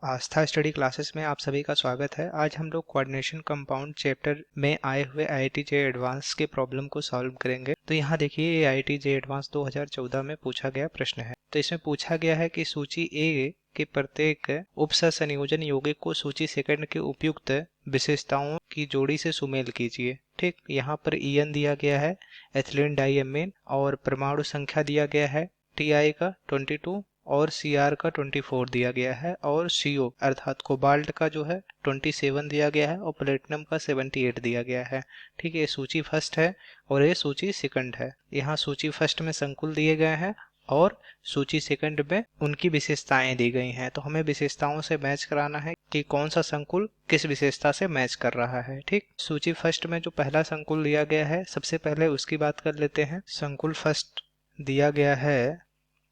आस्था study classes में आप सभी का स्वागत है। आज हम लोग कोऑर्डिनेशन कंपाउंड चैप्टर में आए हुए आईआईटी जे एडवांस के प्रॉब्लम को सॉल्व करेंगे। तो यहाँ देखिए, ये आईआईटी जे एडवांस 2014 में पूछा गया प्रश्न है। तो इसमें पूछा गया है कि सूची ए के प्रत्येक उपसंयोजन यौगिक को सूची सेकंड के उपयुक्त विशेषताओं की जोड़ी से सुमेल कीजिए। ठीक, यहाँ पर ईएन दिया गया है, एथिलीन डाइएमीन, और परमाणु संख्या दिया गया है टीआई का 22 और सीआर का 24 दिया गया है, और सीओ अर्थात कोबाल्ट का जो है 27 दिया गया है, और प्लेटिनम का 78 दिया गया है। ठीक है, ये सूची फर्स्ट है और ये सूची सेकंड है। यहाँ सूची फर्स्ट में संकुल दिए गए हैं और सूची सेकंड में उनकी विशेषताएं दी गई हैं। तो हमें विशेषताओं से मैच कराना है कि कौन सा संकुल किस विशेषता से मैच कर रहा है। ठीक, सूची फर्स्ट में जो पहला संकुल दिया गया है, सबसे पहले उसकी बात कर लेते हैं। संकुल फर्स्ट दिया गया है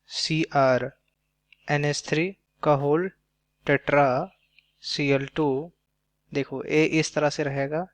CR NH3 का होल टेट्रा Cl2। देखो, ए इस तरह से रहेगा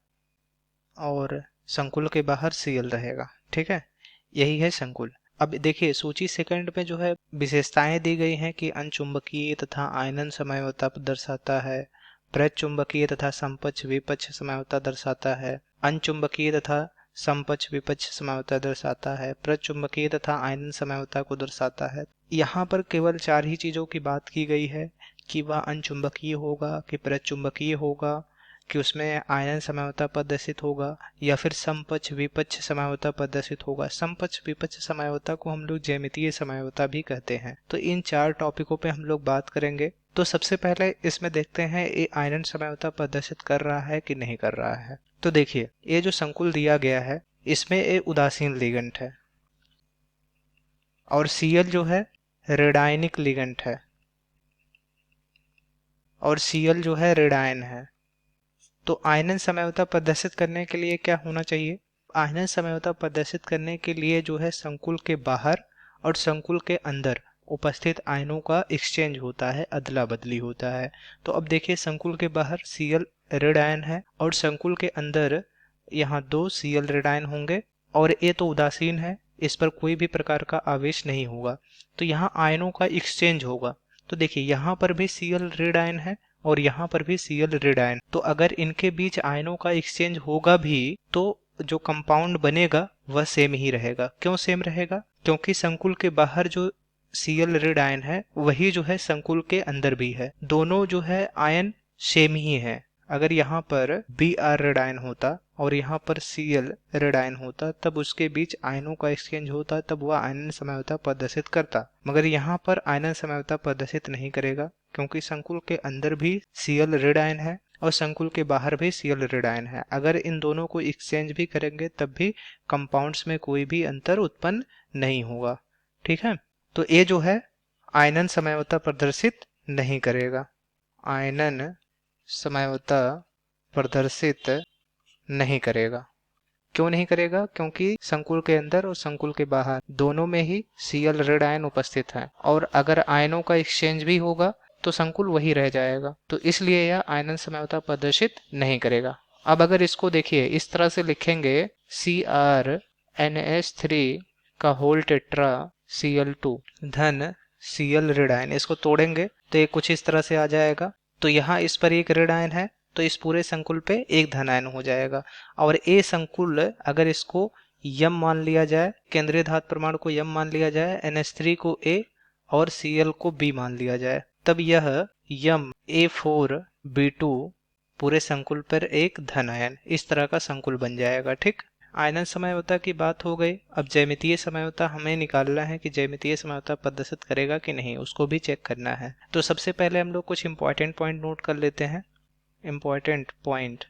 और संकुल के बाहर Cl रहेगा। ठीक है, यही है संकुल। अब देखिए, सूची सेकंड में जो है विशेषताएं दी गई हैं कि अनचुंबकीय तथा आयनन समझौता दर्शाता है, प्रचुंबकीय तथा समपक्ष विपक्ष समझौता दर्शाता है, अनचुंबकीय तथा समपक्ष विपक्ष समझौता दर्शाता है, प्रचुंबकीय तथा आयनन समझौता को दर्शाता है। यहाँ पर केवल 4 ही चीजों की बात की गई है कि वह अनचुंबकीय होगा, कि प्रचुंबकीय होगा, कि उसमें आयनन समझौता प्रदर्शित होगा, या फिर समपक्ष विपक्ष समझौता प्रदर्शित होगा। समपक्ष विपक्ष समझौता को हम लोग ज्यामितीय समझौता भी कहते हैं। तो इन 4 टॉपिकों पे हम लोग बात करेंगे। तो सबसे पहले इसमें देखते हैं ये आयनन समझौता प्रदर्शित कर रहा है कि नहीं कर रहा है। तो देखिए, ये जो संकुल दिया गया है इसमें ये उदासीन लिगेंड है और Cl जो है रेडायनिक लिगेंड है और Cl जो है रेडायन है। तो आयनन समझौता प्रदर्शित करने के लिए क्या होना चाहिए? आयनन समझौता प्रदर्शित करने के लिए जो है संकुल के बाहर और संकुल के अंदर उपस्थित आयनों का एक्सचेंज होता है, अदला बदली होता है। तो अब देखिए, संकुल के बाहर Cl रेड आयन है और संकुल के अंदर यहाँ 2 Cl रेड आयन होंगे, और ये तो उदासीन है, इस पर कोई भी प्रकार का आवेश नहीं होगा। तो यहाँ आयनों का एक्सचेंज होगा। तो देखिए, यहाँ पर भी Cl रेड आयन है और यहाँ पर भी Cl रेड आयन। तो अगर इनके बीच आयनों का एक्सचेंज होगा भी तो जो कंपाउंड बनेगा वह सेम ही रहेगा। क्यों सेम रहेगा? क्योंकि संकुल के बाहर जो Cl रेड आयन है वही जो है संकुल के अंदर भी है। दोनों जो है आयन सेम ही है। अगर यहाँ पर Br रेड आयन होता और यहाँ पर Cl रेड आयन होता, तब उसके बीच आयनों का एक्सचेंज होता, तब वह आयनन समझौता प्रदर्शित करता। मगर यहाँ पर आयनन समझौता प्रदर्शित नहीं करेगा, क्योंकि संकुल के अंदर भी Cl रेड आयन है और संकुल के बाहर भी Cl रेड आयन है। अगर इन दोनों को एक्सचेंज भी करेंगे तब भी कंपाउंड्स में कोई भी अंतर उत्पन्न नहीं होगा। ठीक है, तो ये जो है आयनन समझौता प्रदर्शित नहीं करेगा। आयनन समझौता प्रदर्शित नहीं करेगा। क्यों नहीं करेगा? क्योंकि संकुल के अंदर और संकुल के बाहर दोनों में ही Cl रेड आयन उपस्थित है, और अगर आयनों का एक्सचेंज भी होगा तो संकुल वही रह जाएगा। तो इसलिए यह आयनन समझौता प्रदर्शित नहीं करेगा। अब अगर इसको देखिए, इस तरह से लिखेंगे Cr NH3 का होल टेट्रा Cl2 धन Cl रेड आयन, इसको तोड़ेंगे तो ये कुछ इस तरह से आ जाएगा। तो यहाँ इस पर एक रेड आयन है तो इस पूरे संकुल पे एक धन आयन हो जाएगा। और ए संकुल अगर इसको यम मान लिया जाए, केंद्रीय धातु परमाणु को यम मान लिया जाए, NH3 को ए और Cl को बी मान लिया जाए, तब यह यम A4B2 पूरे संकुल पर एक धन आयन, इस तरह का संकुल बन जाएगा। ठीक, आयनन समझौता की बात हो गई। अब ज्यामितीय समझौता हमें निकालना है कि ज्यामितीय समझौता प्रदर्शित करेगा कि नहीं, उसको भी चेक करना है। तो सबसे पहले हम लोग कुछ इंपॉर्टेंट पॉइंट नोट कर लेते हैं। इंपॉर्टेंट पॉइंट,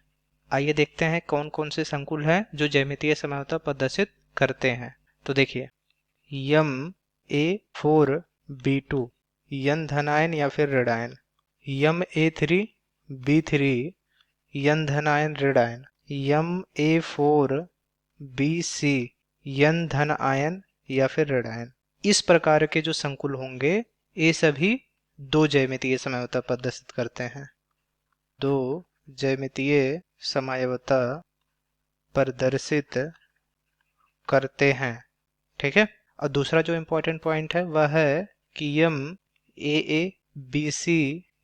आइए देखते हैं कौन कौन से संकुल हैं जो ज्यामितीय समझौता प्रदर्शित करते हैं। तो देखिए, यम A4B2 यन धन आयन या फिर ऋण आयन, यम A3B3 यन धन आयन ऋण आयन, यम A4BC यन धन आयन या फिर ऋण आयन। इस प्रकार के जो संकुल होंगे ये सभी 2 ज्यामितीय समझौता प्रदर्शित करते हैं। 2 ज्यामितीय समझौता प्रदर्शित करते हैं। ठीक है, और दूसरा जो इम्पोर्टेंट पॉइंट है वह है कि यम AABC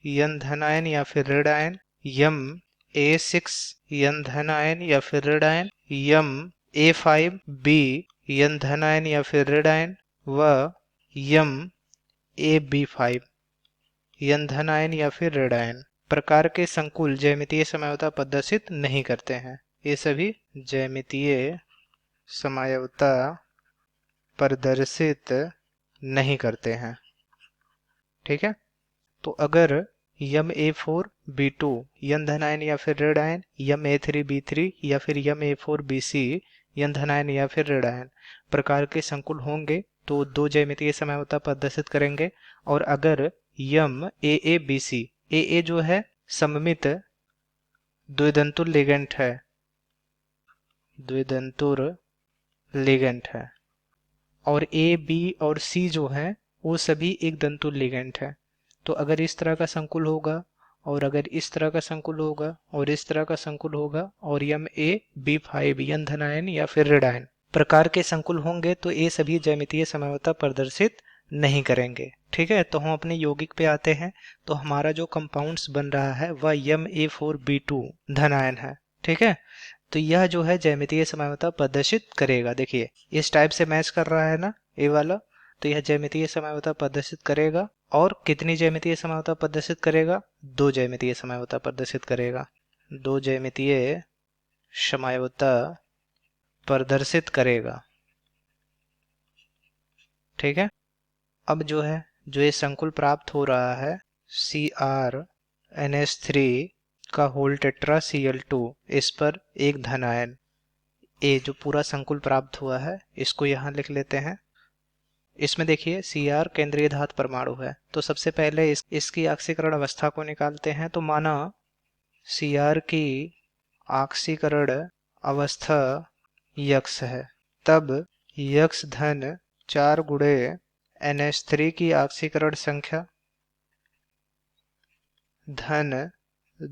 यन धन आयन या फिर ऋण आयन, यम A6 यन धन आयन या फिर ऋण आयन, यम A5 B यन धन आयन या फिर ऋण आयन, व यम AB5 यन धन आयन या फिर ऋण आयन प्रकार के संकुल ज्यामितीय समझौता प्रदर्शित नहीं करते हैं। ये सभी ज्यामितीय समझौता प्रदर्शित नहीं करते हैं। ठीक है, तो अगर यम A4 B2 यन धन आयन या फिर ऋण आयन, यम A3 B3 या फिर यम A4 BC यन धन आयन या फिर ऋण आयन प्रकार के संकुल होंगे तो दो ज्यामितीय समझौता प्रदर्शित करेंगे। और अगर यम AA BC, AA जो है सममित द्विदंतुर लिगेंड है, द्विदंतुर लिगेंड है, और A B और C जो है वो सभी एक दंतुर लिगेंड है। तो अगर इस तरह का संकुल होगा और अगर इस तरह का संकुल होगा और इस तरह का संकुल होगा और यम A B5 यन धन आयन या फिर ऋण आयन प्रकार के संकुल होंगे तो ये सभी ज्यामितीय समझौता प्रदर्शित नहीं करेंगे। ठीक है, तो हम अपने यौगिक पे आते हैं। तो हमारा जो कंपाउंड्स बन रहा है वह यम A4 B2 धन आयन है। ठीक है, तो यह जो है ज्यामितीय समझौता प्रदर्शित करेगा। देखिए इस टाइप से मैच कर रहा है ना ये वाला, तो यह ज्यामितीय समझौता प्रदर्शित करेगा। और कितनी ज्यामितीय समझौता प्रदर्शित करेगा? दो ज्यामितीय समझौता प्रदर्शित करेगा, दो ज्यामितीय समझौता प्रदर्शित करेगा। ठीक है, अब जो है जो ये संकुल प्राप्त हो रहा है CrNH3 का होल टेट्रा Cl2, इस पर एक धन आयन ए जो पूरा संकुल प्राप्त हुआ है इसको यहाँ लिख लेते हैं। इसमें देखिए Cr केंद्रीय धातु परमाणु है, तो सबसे पहले इसकी ऑक्सीकरण अवस्था को निकालते हैं। तो माना Cr की ऑक्सीकरण अवस्था यक्स है, तब यक्स धन 4 गुणे NH3 की ऑक्सीकरण संख्या धन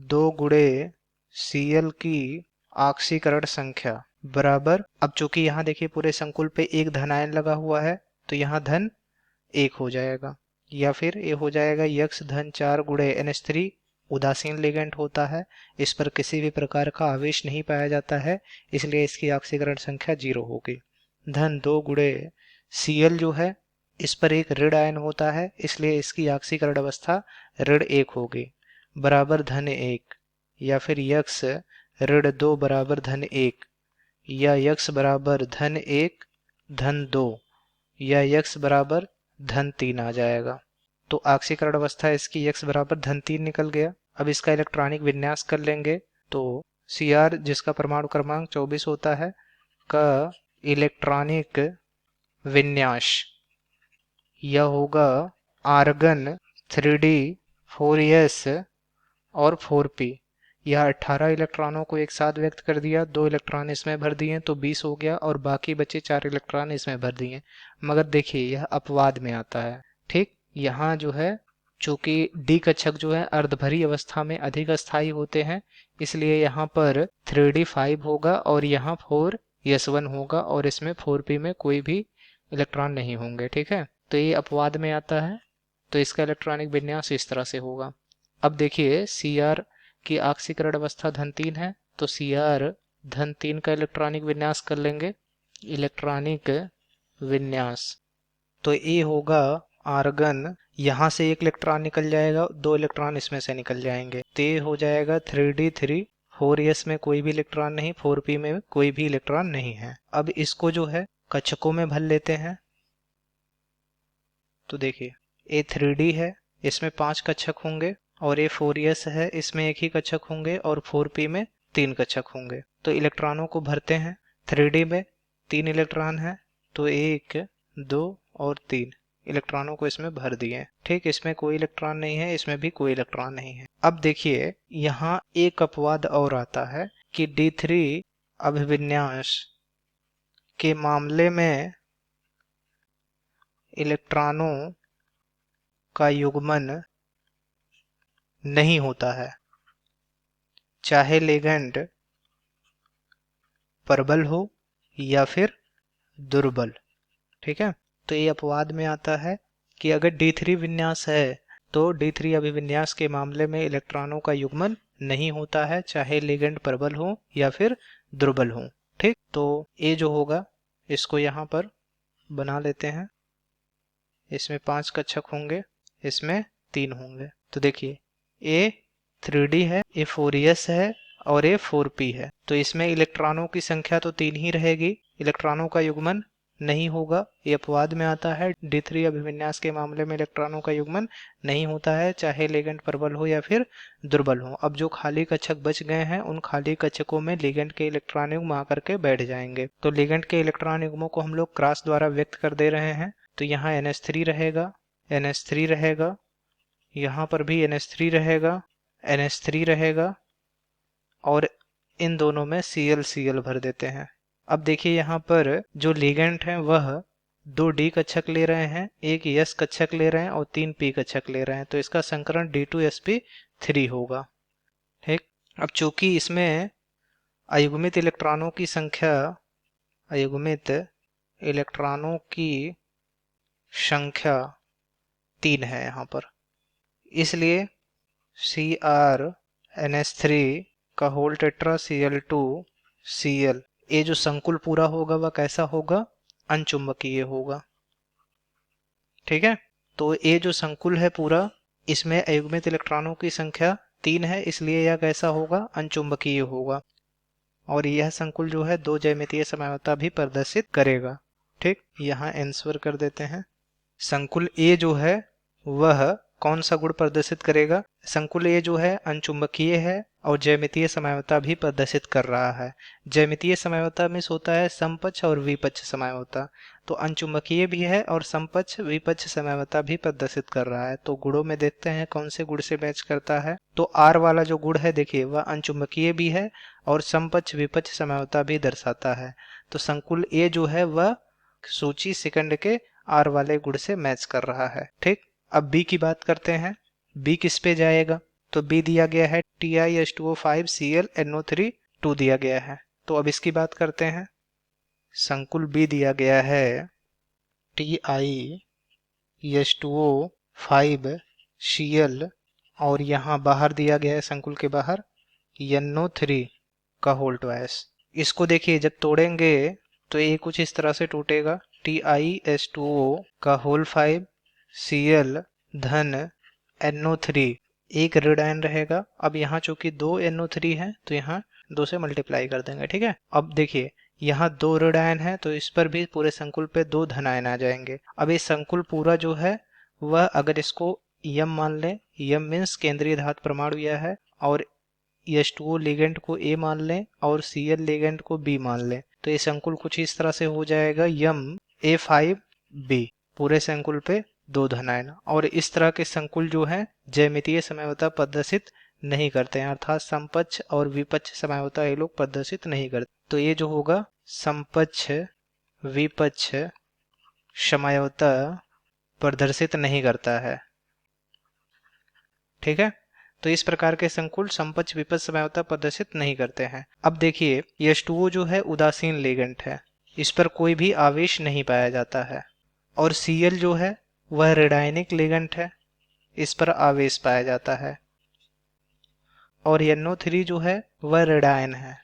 2 गुणे Cl की ऑक्सीकरण संख्या बराबर, अब चूंकि यहाँ देखिए पूरे संकुल पे एक धन आयन लगा हुआ है तो यहाँ धन 1 हो जाएगा, या फिर ये हो जाएगा यक्स धन 4 गुणे NH3 उदासीन लिगेंड होता है, इस पर किसी भी प्रकार का आवेश नहीं पाया जाता है, इसलिए इसकी ऑक्सीकरण संख्या 0 होगी। धन 2 गुणे Cl जो है इस पर एक ऋण आयन होता है, इसलिए इसकी ऑक्सीकरण अवस्था ऋण 1 होगी, बराबर धन 1, या फिर यक्स ऋण 2 बराबर धन 1, या यक्स बराबर धन 1 धन 2, या यक्स बराबर धन 3 आ जाएगा। तो ऑक्सीकरण अवस्था इसकी यक्स बराबर धन 3 निकल गया। अब इसका इलेक्ट्रॉनिक विन्यास कर लेंगे तो Cr जिसका परमाणु क्रमांक 24 होता है का इलेक्ट्रॉनिक विन्यास यह होगा आर्गन 3D 4s और 4p। यह 18 इलेक्ट्रॉनों को एक साथ व्यक्त कर दिया, 2 इलेक्ट्रॉन इसमें भर दिए तो 20 हो गया और बाकी बचे 4 इलेक्ट्रॉन इसमें भर दिए। मगर देखिए यह अपवाद में आता है। ठीक, यहाँ जो है चूंकि डी कक्षक जो है अर्धभरी अवस्था में अधिक स्थायी होते हैं, इसलिए यहाँ पर 3D5 होगा और यहाँ 4s1 होगा और इसमें 4p में कोई भी इलेक्ट्रॉन नहीं होंगे। ठीक है, तो ये अपवाद में आता है, तो इसका इलेक्ट्रॉनिक विन्यास इस तरह से होगा। अब देखिए Cr की ऑक्सीकरण अवस्था धन 3 है, तो Cr धन 3 का इलेक्ट्रॉनिक विन्यास कर लेंगे। इलेक्ट्रॉनिक विन्यास तो ये होगा आर्गन, यहाँ से एक इलेक्ट्रॉन निकल जाएगा, 2 इलेक्ट्रॉन इसमें से निकल जाएंगे, तो ये हो जाएगा 3D3, 4s में कोई भी इलेक्ट्रॉन नहीं, 4p में कोई भी इलेक्ट्रॉन नहीं है। अब इसको जो है कक्षकों में भर लेते हैं। तो देखिए ये 3D है, इसमें 5 कक्षक होंगे, और ये 4s है, इसमें एक ही कक्षक होंगे, और 4p में 3 कक्षक होंगे। तो इलेक्ट्रॉनों को भरते हैं। 3D में 3 इलेक्ट्रॉन है, तो 1 2 और 3 इलेक्ट्रॉनों को इसमें भर दिए। ठीक, इसमें कोई इलेक्ट्रॉन नहीं है, इसमें भी कोई इलेक्ट्रॉन नहीं है। अब देखिए यहाँ एक अपवाद और आता है कि D3 अभिविन्यास के मामले में इलेक्ट्रॉनों का युग्मन नहीं होता है, चाहे लिगेंड प्रबल हो या फिर दुर्बल। ठीक है, तो ये अपवाद में आता है कि अगर D3 विन्यास है तो D3 अभिविन्यास के मामले में इलेक्ट्रॉनों का युग्मन नहीं होता है, चाहे लिगेंड प्रबल हो या फिर दुर्बल हो। ठीक, तो ए जो होगा इसको यहाँ पर बना लेते हैं। इसमें 5 कक्षक होंगे, इसमें 3 होंगे। तो देखिए ए 3D है, ए 4s है और ए 4p है। तो इसमें इलेक्ट्रॉनों की संख्या तो 3 ही रहेगी, इलेक्ट्रॉनों का युग्मन नहीं होगा। ये अपवाद में आता है, D3 अभिविन्यास के मामले में इलेक्ट्रॉनों का युग्मन नहीं होता है, चाहे लिगेंड प्रबल हो या फिर दुर्बल हो। अब जो खाली कक्षक बच गए हैं उन खाली कक्षकों में लिगेंड के इलेक्ट्रॉन युग्म आकर के बैठ जाएंगे। तो लिगेंड के इलेक्ट्रॉन युग्मों को हम लोग क्रॉस द्वारा व्यक्त कर दे रहे हैं। तो यहाँ NH3 रहेगा, NH3 रहेगा, यहाँ पर भी NH3 रहेगा, NH3 रहेगा और इन दोनों में Cl भर देते हैं। अब देखिए यहाँ पर जो लिगेंड है वह 2 D कक्षक ले रहे हैं, एक S कक्षक ले रहे हैं और 3 P कक्षक ले रहे हैं। तो इसका संकरण D2sp3 होगा। ठीक, अब चूंकि इसमें अयुग्मित इलेक्ट्रॉनों की संख्या अयुग्मित इलेक्ट्रॉनों की संख्या 3 है यहाँ पर, इसलिए CrNH3 का होल टेट्रा Cl2Cl, ये जो संकुल पूरा होगा वह कैसा होगा? अनचुंबकीय होगा। ठीक है, तो ये जो संकुल है पूरा, इसमें अयुग्मित इलेक्ट्रॉनों की संख्या 3 है, इसलिए यह कैसा होगा? अनचुंबकीय होगा। और यह संकुल जो है 2 ज्यामितीय समझौता भी प्रदर्शित करेगा। ठीक, यहाँ आंसर कर देते हैं। संकुल ए जो है वह कौन सा गुण प्रदर्शित करेगा? संकुल ए जो है अनचुंबकीय है और ज्यामितीय समझौता भी प्रदर्शित कर रहा है। ज्यामितीय समझौता में होता है समपक्ष और विपक्ष समझौता, तो अनचुंबकीय भी है और समपक्ष विपक्ष समझौता भी प्रदर्शित कर रहा है। तो गुणों में देखते हैं कौन से गुण से मैच करता है। तो आर वाला जो गुण है देखिए वह अनचुंबकीय भी है और समपक्ष विपक्ष समझौता भी दर्शाता है। तो संकुल ए जो है वह सूची सेकंड के आर वाले गुण से मैच कर रहा है। ठीक, अब बी की बात करते हैं। बी किस पे जाएगा? तो बी दिया गया है TiH2O5Cl NO3 दिया गया है। तो अब इसकी बात करते हैं। संकुल बी दिया गया है TiH2O5Cl और यहाँ बाहर दिया गया है संकुल के बाहर NO3 का होल ट्वाइस। इसको देखिए जब तोड़ेंगे तो ये कुछ इस तरह से टूटेगा, TiH2O का होल 5 Cl धन NO3, एक ऋण आयन रहेगा। अब यहाँ चूंकि 2 NO3 है तो यहाँ 2 से मल्टीप्लाई कर देंगे। ठीक है, अब देखिए यहाँ 2 ऋण आयन है तो इस पर भी पूरे संकुल पे 2 धन आयन आ जाएंगे। अब ये संकुल पूरा जो है वह अगर इसको यम मान लें, यम मीन्स केंद्रीय धातु परमाणु यह है, और H2O लिगेंड को A मान लें और Cl लिगेंड को B मान लें, तो ये संकुल कुछ इस तरह से हो जाएगा यम A5B, पूरे संकुल पे 2 धनायन। और इस तरह के संकुल जो है ज्यामितीय समझौता प्रदर्शित नहीं करते हैं, अर्थात समपक्ष और विपक्ष समझौता ये लोग प्रदर्शित नहीं करते। तो ये जो होगा समपक्ष विपक्ष समझौता प्रदर्शित नहीं करता है। ठीक है, तो इस प्रकार के संकुल समपक्ष विपक्ष समझौता प्रदर्शित नहीं करते हैं। अब देखिए H2O जो है उदासीन लिगेंड है, इस पर कोई भी आवेश नहीं पाया जाता है। और Cl जो है वह ऋणायनिक लिगेंड है, इस पर आवेश पाया जाता है। और NO3 जो है वह ऋणायन है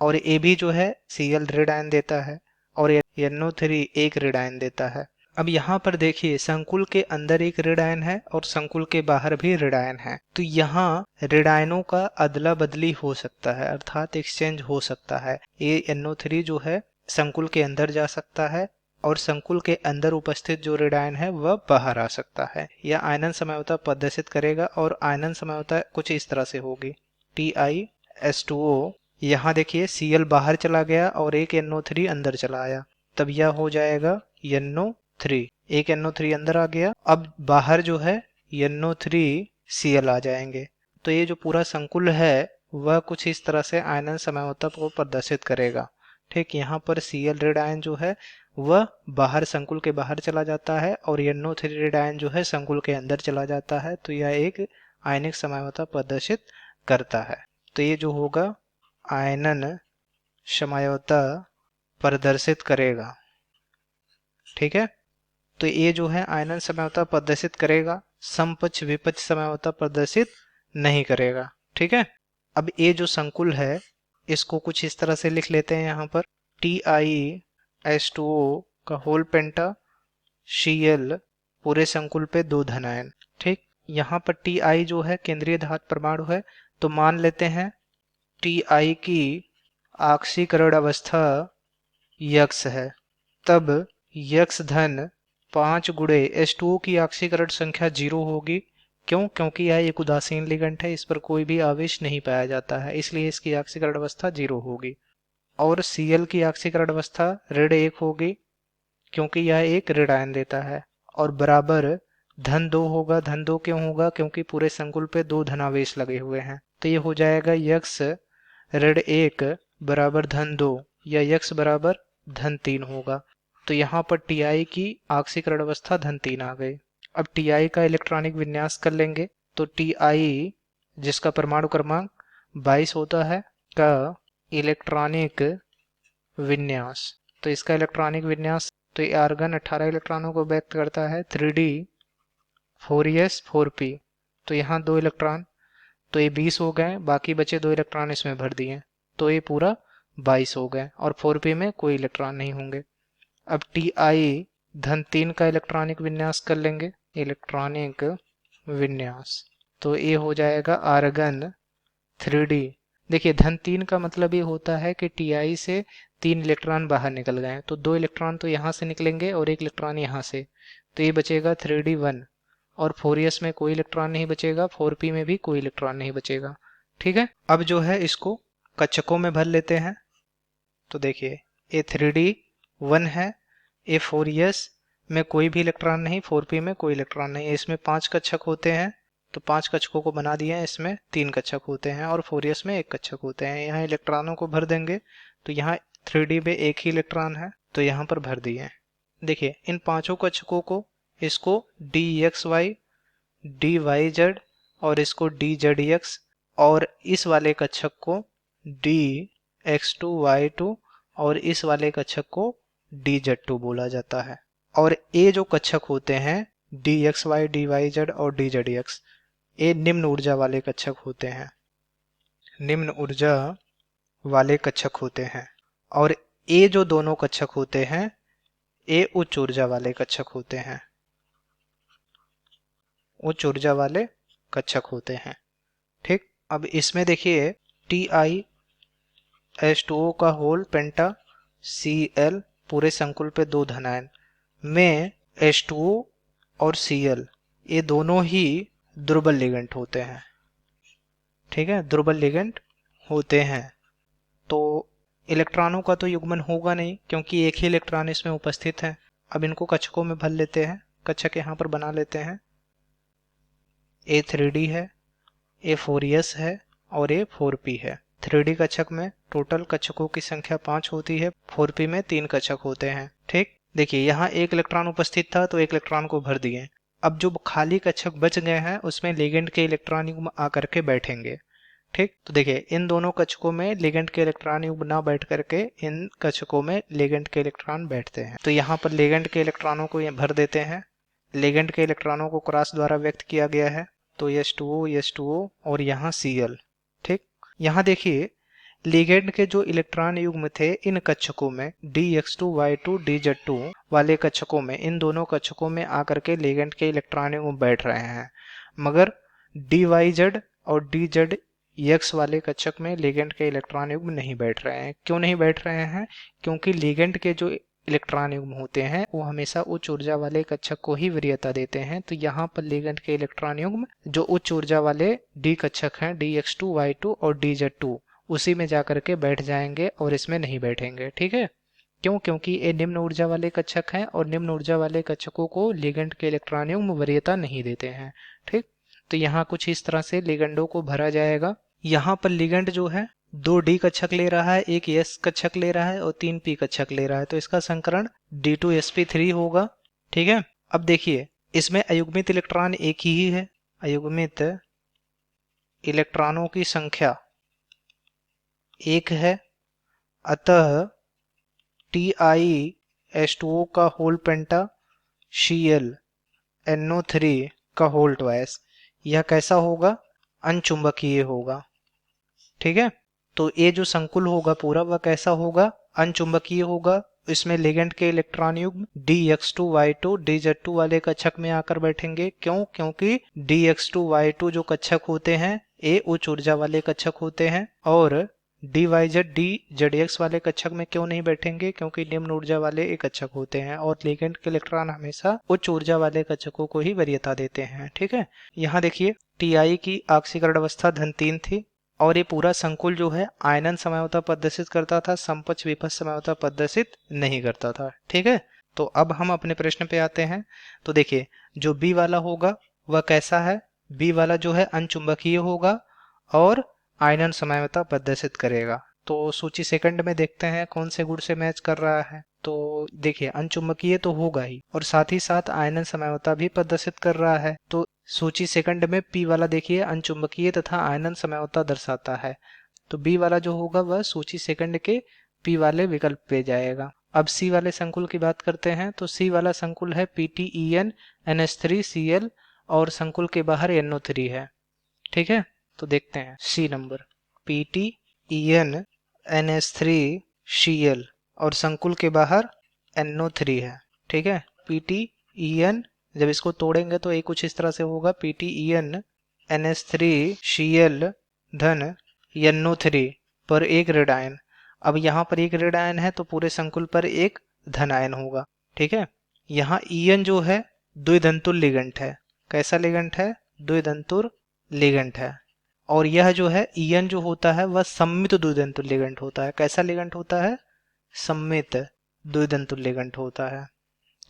और Ab जो है Cl ऋणायन देता है और NO3 एक ऋणायन देता है। अब यहाँ पर देखिए संकुल के अंदर एक ऋणायन है और संकुल के बाहर भी ऋणायन है, तो यहाँ ऋणायनों का अदला बदली हो सकता है, अर्थात एक्सचेंज हो सकता है। ये NO3 जो है संकुल के अंदर जा सकता है और संकुल के अंदर उपस्थित जो ऋणायन है वह बाहर आ सकता है। यह आयनन समझौता प्रदर्शित करेगा और आयनन समझौता कुछ इस तरह से होगी। TiS2O, यहाँ देखिए Cl बाहर चला गया और एक NO3 अंदर चला आया, तब यह हो जाएगा NO3, एक NO3 अंदर आ गया, अब बाहर जो है NO3 Cl आ जाएंगे। तो ये जो पूरा संकुल है वह कुछ इस तरह से आयनन समझौता को प्रदर्शित करेगा। ठीक, यहाँ पर Cl ऋण आयन जो है वह बाहर संकुल के बाहर चला जाता है और NO3 ऋण आयन जो है संकुल के अंदर चला जाता है, तो यह एक आयनिक समझौता प्रदर्शित करता है। तो ये जो होगा आयनन समझौता प्रदर्शित करेगा। ठीक है, तो ये जो है आयनन समझौता प्रदर्शित करेगा। समपक्ष विपक्ष समझौता प्रदर्शित नहीं करेगा। ठीक है। अब ये जो संकुल है इसको कुछ इस तरह से लिख लेते हैं यहाँ पर, TiH2O का होल पेंटा Cl पूरे संकुल पे 2 धनायन। ठीक। यहाँ पर Ti जो है केंद्रीय धातु परमाणु है, तो मान लेते हैं Ti की ऑक्सीकरण अवस्था यक्स है। तब यक्स धन 5 गुणे H2O की ऑक्सीकरण संख्या 0 होगी। क्यों? क्योंकि यह एक उदासीन लिगेंड है, इस पर कोई भी आवेश नहीं पाया जाता है, इसलिए इसकी ऑक्सीकरण अवस्था 0 होगी। और Cl की ऑक्सीकरण अवस्था ऋण 1 होगी, क्योंकि यह एक ऋण आयन देता है। और बराबर धन 2 होगा। धन 2 क्यों होगा? क्योंकि पूरे संकुल पे 2 धनावेश लगे हुए हैं। तो ये हो जाएगा यक्स ऋण 1 बराबर धन 2, या यक्स बराबर धन 3 होगा। तो यहाँ पर Ti की ऑक्सीकरण अवस्था धन 3 आ गई। अब Ti का इलेक्ट्रॉनिक विन्यास कर लेंगे, तो Ti जिसका परमाणु क्रमांक 22 होता है का इलेक्ट्रॉनिक विन्यास, तो इसका इलेक्ट्रॉनिक विन्यास, तो ये आर्गन 18 इलेक्ट्रॉनों को व्यक्त करता है, 3d 4s 4p। तो यहाँ 2 इलेक्ट्रॉन, तो ये 20 हो गए, बाकी बचे 2 इलेक्ट्रॉन इसमें भर दिए, तो ये पूरा 22 हो गए, और 4p में कोई इलेक्ट्रॉन नहीं होंगे। अब Ti धन 3 का इलेक्ट्रॉनिक विन्यास कर लेंगे, इलेक्ट्रॉनिक विन्यास, तो ये हो जाएगा आर्गन 3d। देखिए धन 3 का मतलब ये होता है कि Ti से 3 इलेक्ट्रॉन बाहर निकल गए, तो 2 इलेक्ट्रॉन तो यहाँ से निकलेंगे और 1 इलेक्ट्रॉन यहाँ से, तो ये बचेगा 3d1, और 4s में कोई इलेक्ट्रॉन नहीं बचेगा, 4p में भी कोई इलेक्ट्रॉन नहीं बचेगा। ठीक है। अब जो है इसको कक्षकों में भर लेते हैं। तो देखिए ये 3d1 है, ये 4s में कोई भी इलेक्ट्रॉन नहीं, 4p में कोई इलेक्ट्रॉन नहीं, इसमें 5 कक्षक होते हैं, तो 5 कक्षकों को बना दिए हैं, इसमें 3 कक्षक होते हैं, और 4s में 1 कक्षक होते हैं। यहाँ इलेक्ट्रॉनों को भर देंगे, तो यहाँ 3d में 1 ही इलेक्ट्रॉन है, तो यहाँ पर भर दिए हैं। देखिए इन पांचों कक्षकों को, इसको dxy dyz और इसको dzx, और इस वाले कक्षक को dx2y2 और इस वाले कक्षक को dz2 बोला जाता है। और ये जो कक्षक होते हैं dxy dyz और dzx, ये निम्न ऊर्जा वाले कक्षक होते हैं, निम्न ऊर्जा वाले कक्षक होते हैं। और ये जो दोनों कक्षक होते हैं ये उच्च ऊर्जा वाले कक्षक होते हैं, उच्च ऊर्जा वाले कक्षक होते हैं। ठीक। अब इसमें देखिए TiH2O का होल पेंटा Cl पूरे संकुल पे 2 धनायन में H2O और Cl ये दोनों ही दुर्बल लिगेंड होते हैं। ठीक है, दुर्बल लिगेंड होते हैं। तो इलेक्ट्रॉनों का तो युग्मन होगा नहीं, क्योंकि एक ही इलेक्ट्रॉन इसमें उपस्थित है। अब इनको कक्षकों में भर लेते हैं, कक्षक यहाँ पर बना लेते हैं। A3d है, A4s है और A4p है। 3d कक्षक में टोटल कक्षकों की संख्या 5 होती है, 4p में 3 कक्षक होते हैं। ठीक। देखिए यहाँ 1 इलेक्ट्रॉन उपस्थित था, तो 1 इलेक्ट्रॉन को भर दिए। अब जो खाली कक्षक बच गए हैं उसमें लिगेंड के इलेक्ट्रॉन युग्म आकर के बैठेंगे। ठीक। तो देखिए इन दोनों कक्षकों में लिगेंड के इलेक्ट्रॉन युग्म ना बैठ करके इन कक्षकों में लिगेंड के इलेक्ट्रॉन बैठते हैं। तो यहाँ पर लिगेंड के इलेक्ट्रॉनों को भर देते हैं। लिगेंड के इलेक्ट्रॉनों को क्रॉस द्वारा व्यक्त किया गया है, तो H2O और यहाँ Cl। ठीक। यहाँ देखिए लिगेंड के जो इलेक्ट्रॉन युग्म थे इन कक्षकों में dx2y2 dz2 वाले कक्षकों में, इन दोनों कक्षकों में आकर के लिगेंड के इलेक्ट्रॉन युग्म बैठ रहे हैं, मगर dyz और dzx वाले कक्षक में लिगेंड के इलेक्ट्रॉन युग्म नहीं बैठ रहे हैं। क्यों नहीं बैठ रहे हैं? क्योंकि लिगेंड के जो इलेक्ट्रॉन युग्म होते हैं वो हमेशा उच्च ऊर्जा वाले कक्षक को ही वरीयता देते हैं। तो यहाँ पर लिगेंड के इलेक्ट्रॉन युग्म जो उच्च ऊर्जा वाले डी कक्षक हैं dx2y2 और dz2 उसी में जाकर के बैठ जाएंगे और इसमें नहीं बैठेंगे। ठीक है। क्यों? क्योंकि ये निम्न ऊर्जा वाले कक्षक हैं और निम्न ऊर्जा वाले कक्षकों को लिगेंड के इलेक्ट्रॉन युग्म वरीयता नहीं देते हैं। ठीक। तो यहाँ कुछ इस तरह से लिगेंडों को भरा जाएगा। यहाँ पर लिगेंड जो है 2 डी कक्षक ले रहा है, 1 एस कक्षक ले रहा है और 3 पी कक्षक ले रहा है, तो इसका संकरण D2sp3 होगा। ठीक है। अब देखिए इसमें अयुग्मित इलेक्ट्रॉन एक ही है, अयुग्मित इलेक्ट्रॉनों की संख्या 1 है, अतः TiH2O का होल पेंटा Cl NO3 का होल ट्वाइस। यह कैसा होगा? अनचुंबकीय होगा। ठीक है, तो ये जो संकुल होगा पूरा वह कैसा होगा? अनचुंबकीय होगा। इसमें लिगेंड के इलेक्ट्रॉन युग्म Dx2Y2 DZ2 वाले कक्षक में आकर बैठेंगे। क्यों? क्योंकि Dx2Y2 जो कक्षक होते हैं ये उच्च ऊर्जा वाले कक्षक होते हैं, और DYZ DZX वाले कक्षक में क्यों नहीं बैठेंगे? क्योंकि निम्न ऊर्जा वाले एक कक्षक होते हैं, और लिगेंड के इलेक्ट्रॉन हमेशा उच्च ऊर्जा वाले कक्षकों को ही वरीयता देते हैं। ठीक है, यहाँ देखिए Ti की ऑक्सीकरण अवस्था -3 थी, और ये पूरा संकुल जो है आयनन समझौता प्रदर्शित करता था, समपक्ष विपक्ष समझौता प्रदर्शित नहीं करता था। ठीक है, तो अब हम अपने प्रश्न पे आते हैं। तो देखिए जो बी वाला होगा वह कैसा है? बी वाला जो है अनचुंबकीय होगा और आयनन समझौता प्रदर्शित करेगा। तो सूची सेकंड में देखते हैं कौन से गुण से मैच कर रहा है। तो देखिए अनचुंबकीय तो होगा ही, और साथ ही साथ आयनन समझौता भी प्रदर्शित कर रहा है। तो सूची सेकंड में पी वाला देखिए अनचुंबकीय तथा आयनन समझौता दर्शाता है, तो बी वाला जो होगा वह सूची सेकंड के पी वाले विकल्प पे जाएगा। अब सी वाले संकुल की बात करते हैं। तो सी वाला संकुल है PTEN NH3Cl और संकुल के बाहर NO3 है। ठीक है, तो देखते हैं सी नंबर PTEN NH3Cl और संकुल के बाहर NO3 है। ठीक है, PTEN जब इसको तोड़ेंगे तो ये कुछ इस तरह से होगा PTEN NH3Cl धन NO3 पर एक ऋण आयन। अब यहाँ पर एक ऋण आयन है तो पूरे संकुल पर एक धन आयन होगा। ठीक है, यहाँ EN जो है द्विधंतुर लिगेंड है। कैसा लिगेंड है? द्विधंतुर लिगेंड है। और यह जो है EN जो होता है वह सममित द्विधंतुर लिगेंड होता है। कैसा लिगेंड होता है? सममित द्विधंतुर लिगेंड होता है।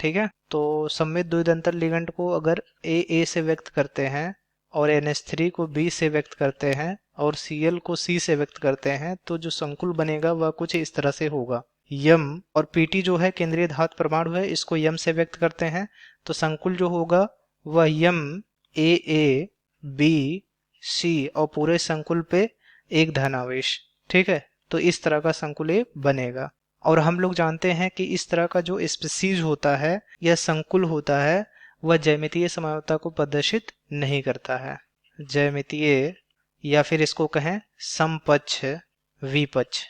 ठीक है, तो सममित द्विधंतर लिगेंड को अगर ए से व्यक्त करते हैं और NH3 को B से व्यक्त करते हैं और Cl को C से व्यक्त करते हैं तो जो संकुल बनेगा वह कुछ इस तरह से होगा। यम और Pt जो है केंद्रीय धातु परमाणु है, इसको यम से व्यक्त करते हैं तो संकुल जो होगा वह यम A B C और पूरे संकुल पे एक धनावेश। ठीक है, तो इस तरह का संकुल ये बनेगा। और हम लोग जानते हैं कि इस तरह का जो स्पीसीज होता है या संकुल होता है वह ज्यामितीय समझौता को प्रदर्शित नहीं करता है। ज्यामितीय या फिर इसको कहें समपक्ष विपक्ष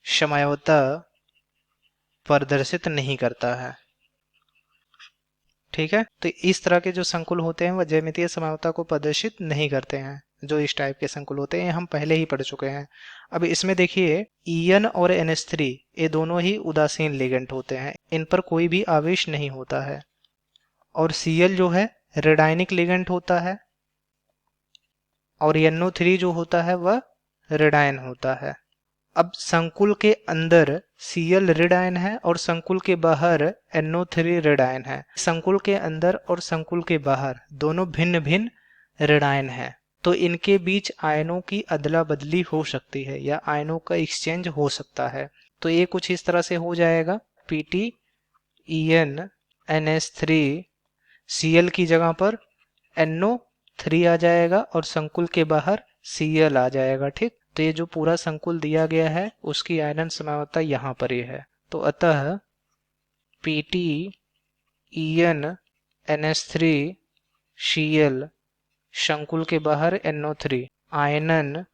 समझौता प्रदर्शित नहीं करता है। ठीक है, तो इस तरह के जो संकुल होते हैं वह ज्यामितीय समझौता को प्रदर्शित नहीं करते हैं। जो इस टाइप के संकुल होते हैं हम पहले ही पढ़ चुके हैं। अब इसमें देखिए EN और NH3 ये दोनों ही उदासीन लिगेंड होते हैं, इन पर कोई भी आवेश नहीं होता है। और Cl जो है रेडायनिक लिगेंड होता है, और NO3 जो होता है वह रेडायन होता है। अब संकुल के अंदर Cl ऋण आयन है और संकुल के बाहर NO3 ऋण आयन है। संकुल के अंदर और संकुल के बाहर दोनों भिन्न भिन्न ऋण आयन है, तो इनके बीच आयनों की अदला बदली हो सकती है या आयनों का एक्सचेंज हो सकता है। तो ये कुछ इस तरह से हो जाएगा PTEN NH3Cl की जगह पर NO3 आ जाएगा और संकुल के बाहर Cl आ जाएगा। ठीक, तो ये जो पूरा संकुल दिया गया है उसकी आयनन समझौता यहाँ पर ही है। तो अतः PTEN NH3Cl संकुल के बाहर NO3 आयनन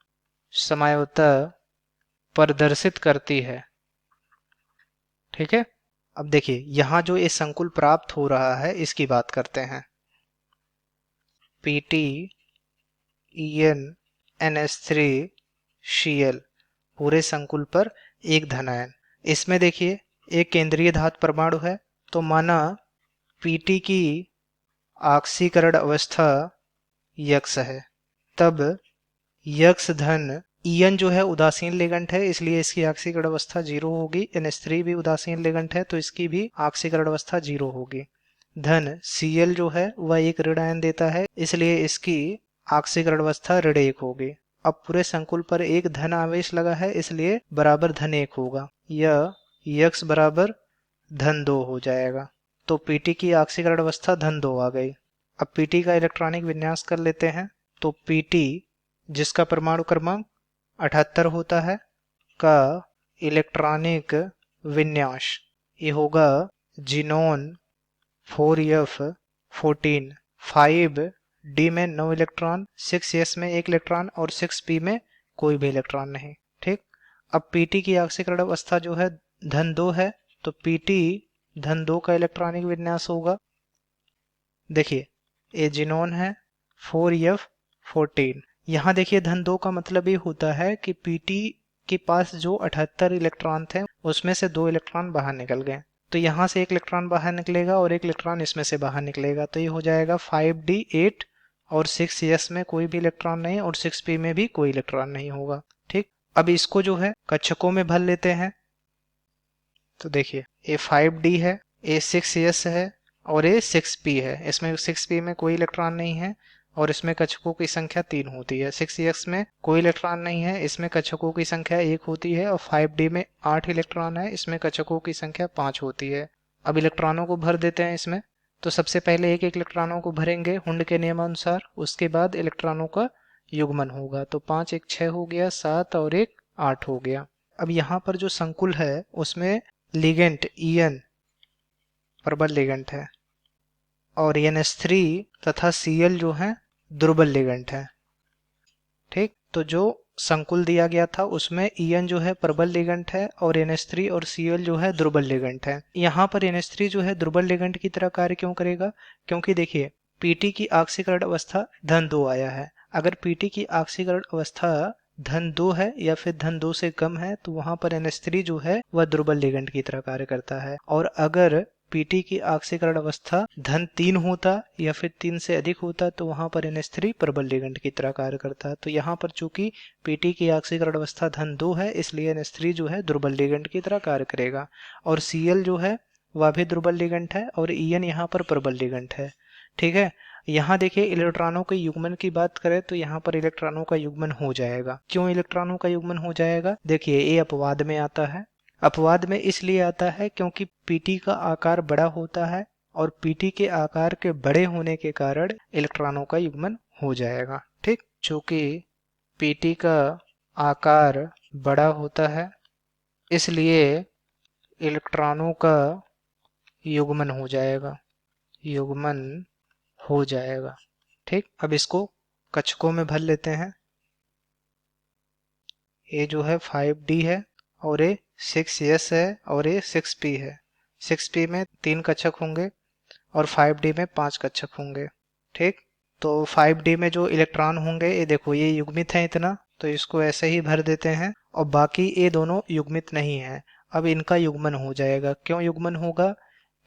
समझौता प्रदर्शित करती है। ठीक है, अब देखिए यहाँ जो ये संकुल प्राप्त हो रहा है इसकी बात करते हैं। PTEN NH3Cl पूरे संकुल पर एक धनायन। इसमें देखिए एक केंद्रीय धातु परमाणु है, तो माना Pt की ऑक्सीकरण अवस्था यक्स है, तब यक्स धन En जो है उदासीन लिगेंड है इसलिए इसकी ऑक्सीकरण अवस्था 0 होगी। NH3 भी उदासीन लिगेंड है तो इसकी भी ऑक्सीकरण अवस्था 0 होगी। धन Cl जो है वह एक ऋण आयन देता है इसलिए इसकी ऑक्सीकरण अवस्था ऋण 1 होगी। अब पूरे संकुल पर एक धन आवेश लगा है इसलिए बराबर धन 1 होगा, यह यक्स बराबर धन 2 हो जाएगा। तो Pt की ऑक्सीकरण अवस्था धन 2 आ गई। अब Pt का इलेक्ट्रॉनिक विन्यास कर लेते हैं। तो Pt जिसका परमाणु क्रमांक 78 होता है का इलेक्ट्रॉनिक विन्यास ये होगा जिनोन 4F14 5 डी में 9 इलेक्ट्रॉन, 6s में 1 इलेक्ट्रॉन और 6p में कोई भी इलेक्ट्रॉन नहीं। ठीक, अब Pt की ऑक्सीकरण अवस्था जो है धन 2 है, तो Pt धन 2 का इलेक्ट्रॉनिक विन्यास होगा। देखिए ये जिनोन है 4f14। यहाँ देखिए धन 2 का मतलब ये होता है कि Pt के पास जो 78 इलेक्ट्रॉन थे उसमें से 2 इलेक्ट्रॉन बाहर निकल गए, तो यहाँ से 1 इलेक्ट्रॉन बाहर निकलेगा और 1 इलेक्ट्रॉन इसमें से बाहर निकलेगा, तो ये हो जाएगा 5d8 और 6s में कोई भी इलेक्ट्रॉन नहीं और 6p में भी कोई इलेक्ट्रॉन नहीं होगा। ठीक, अब इसको जो है कक्षकों में भर लेते हैं। तो देखिए ये 5d है, ये 6s है और ये 6p है। इसमें 6p में कोई इलेक्ट्रॉन नहीं है और इसमें कक्षकों की संख्या 3 होती है। 6s में कोई इलेक्ट्रॉन नहीं है, इसमें कक्षकों की संख्या 1 होती है और 5d में 8 इलेक्ट्रॉन है, इसमें कक्षकों की संख्या 5 होती है। अब इलेक्ट्रॉनों को भर देते हैं इसमें। तो सबसे पहले एक एक इलेक्ट्रॉनों को भरेंगे हुंड के नियमानुसार, उसके बाद इलेक्ट्रॉनों का युग्मन होगा। तो 5 1 6 हो गया, 7 और 1 8 हो गया। अब यहाँ पर जो संकुल है उसमें लिगेंड En प्रबल लिगेंड है और NH3 तथा Cl जो है दुर्बल लिगेंड है। ठीक, तो जो संकुल दिया गया था उसमें En जो है प्रबल लिगेंड है और NH3 और Cl जो है दुर्बल लिगेंड है। यहाँ पर NH3 जो है दुर्बल लिगेंड की तरह कार्य क्यों करेगा? क्योंकि देखिए Pt की ऑक्सीकरण अवस्था धन 2 आया है। अगर Pt की ऑक्सीकरण अवस्था धन 2 है या फिर धन 2 से कम है तो वहां पर NH3 जो है वह दुर्बल लिगेंड की तरह कार्य करता है। और अगर Pt की ऑक्सीकरण अवस्था धन 3 होता या फिर 3 से अधिक होता तो वहां पर NH3 प्रबल लिगेंड की तरह कार्य करता। तो यहाँ पर चूंकि Pt की ऑक्सीकरण अवस्था धन 2 है इसलिए NH3 जो है दुर्बल लिगेंड की तरह कार्य करेगा और Cl जो है वह भी दुर्बल लिगेंड है और En यहाँ पर प्रबल लिगेंड है। ठीक है, यहाँ देखिए इलेक्ट्रॉनों के युग्मन की बात करें तो यहाँ पर इलेक्ट्रॉनों का युग्मन हो जाएगा। क्यों इलेक्ट्रॉनों का युग्मन हो जाएगा? देखिए ये अपवाद में आता है। अपवाद में इसलिए आता है क्योंकि Pt का आकार बड़ा होता है और Pt के आकार के बड़े होने के कारण इलेक्ट्रॉनों का युग्मन हो जाएगा। ठीक, चूंकि Pt का आकार बड़ा होता है इसलिए इलेक्ट्रॉनों का युग्मन हो जाएगा, युग्मन हो जाएगा। ठीक, अब इसको कक्षकों में भर लेते हैं। ये जो है 5d है और ये 6s है और ये 6p है। 6p में 3 कक्षक होंगे और 5d में 5 कक्षक होंगे। ठीक, तो 5d में जो इलेक्ट्रॉन होंगे ये देखो ये युग्मित है इतना, तो इसको ऐसे ही भर देते हैं और बाकी ये दोनों युग्मित नहीं है। अब इनका युग्मन हो जाएगा। क्यों युग्मन होगा?